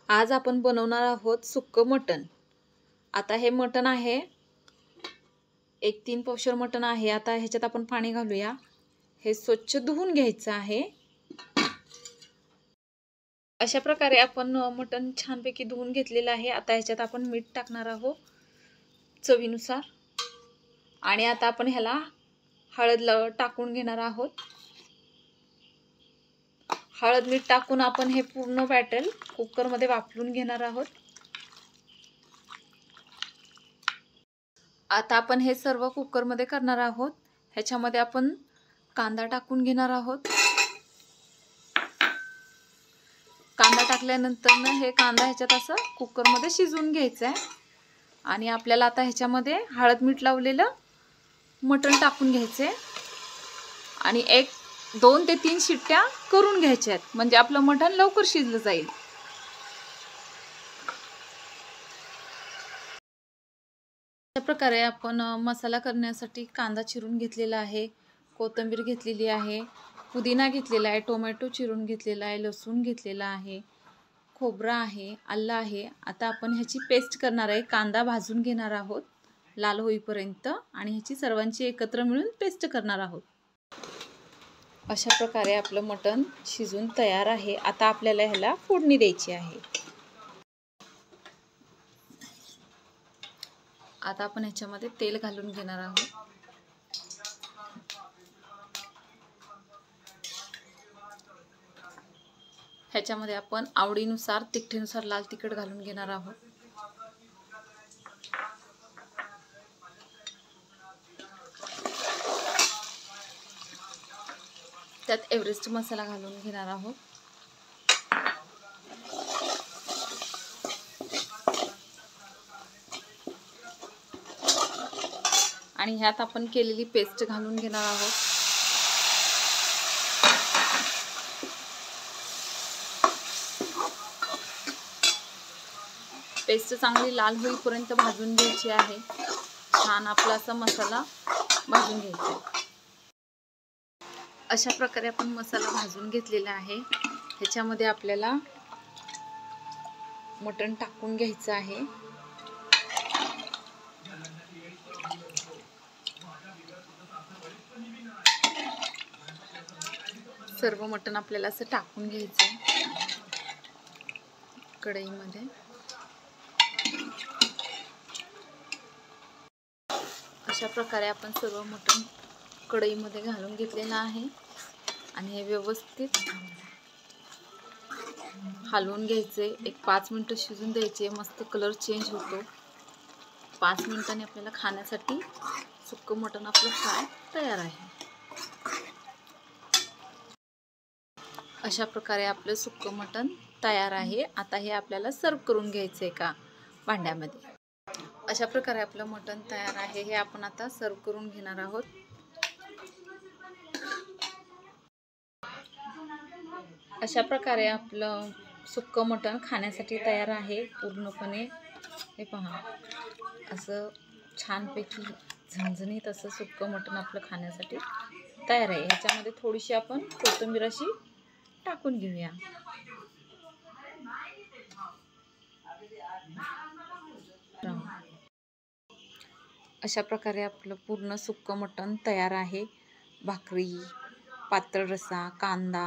आज आपण बनवणार आहोत सुक्कं मटण। आता हे मटण आहे, 1-3 पौशर मटण आहे। आता ह्याच्यात आपण पाणी घालूया। हे स्वच्छ धुवून घ्यायचं आहे। अशा प्रकारे आपण मटण छानपैकी धुवून घेतलेलं आहे। आता ह्याच्यात आपण मीठ टाकणार आहोत चवीनुसार, आणि आता आपण ह्याला हळद टाकून घेणार आहोत। हळद मीठ टाकून आपण हे पूर्ण बॅटर कुकर मध्ये वाफवून घेणार आहोत। आता आपण हे सर्व कुकर मध्ये करणार आहोत। ह्याच्यामध्ये आपण कांदा टाकून घेणार आहोत। कांदा टाकल्यानंतर हे कांदा ह्याच्यात असं कुकर मध्ये शिजवून घ्यायचं आहे। आणि आपल्याला आता ह्याच्यामध्ये हळद मीठ लावलेलं मटण टाकून घ्यायचे आणि 2 ते 3 शिट्ट्या करून घ्यायच्यात, म्हणजे आपलं मटण लवकर शिजलं जाईल। अशा प्रकारे आपण मसाला करण्यासाठी कांदा चिरून घेतलेला आहे, कोथिंबीर घेतलेली आहे, पुदिना घेतलेला आहे, टोमॅटो चिरून घेतलेला आहे, लसूण घेतलेला आहे, खोबरं आहे, आलं आहे। आता आपण ह्याची पेस्ट करणार आहे। कांदा भाजून घेणार आहोत लाल होईपर्यंत आणि ह्याची सर्वांची एकत्र मिळून पेस्ट करणार आहोत। अशा प्रकारे आपलं मटण शिजून तयार आहे। आता आपल्याला ह्याला फोडणी द्यायची आहे। आता आपण ह्याच्यामध्ये तेल घालून घेणार आहोत। ह्याच्यामध्ये आपण आवडीनुसार तिखटेनुसार लाल तिखट घालून घेणार आहोत। त्यात एव्हरेस्ट मसाला घालून घेणार आहोत। आणि ह्यात आपण केलेली पेस्ट घालून घेणार आहोत। पेस्ट चांगली लाल होईपर्यंत भाजून घ्यायची आहे। छान आपला असा मसाला भाजून घ्यायचा आहे। अशा प्रकारे आपण मसाला भाजून घेतलेला आहे। ह्याच्यामध्ये आपल्याला मटण टाकून घ्यायचं आहे। सर्व मटण आपल्याला असं टाकून घ्यायचं आहे कढईमध्ये। अशा प्रकारे आपण सर्व मटण कढईमध्ये घालून घेतलेलं आहे आणि हे व्यवस्थित हलवून घ्यायचे। एक 5 मिनिटं शिजून द्यायचे। मस्त कलर चेंज होतो। 5 मिनिटांनी आपल्याला खाण्यासाठी सुक्कं मटण आपलं फ्राय तयार आहे। अशा प्रकारे आपलं सुक्कं मटण तयार आहे। आता हे आपल्याला सर्व करून घ्यायचे एका भांड्यामध्ये। अशा प्रकारे आपलं मटण तयार आहे। हे आपण आता सर्व करून घेणार आहोत। अशा प्रकारे आपलं सुक्कं मटण खाण्यासाठी तयार आहे पूर्णपणे। हे पहा, असं छानपैकी झणझणीत असं सुक्कं मटण आपलं खाण्यासाठी तयार आहे। ह्याच्यामध्ये थोडीशी आपण कोथिंबीर अशी टाकून घेऊया। अशा प्रकारे आपलं पूर्ण सुक्कं मटण तयार आहे। भाकरी, पातळ रस्सा, कांदा,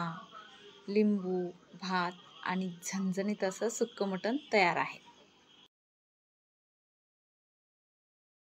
लिंबू, भात आणि झणझणीत असं सुक्कं मटण तयार आहे।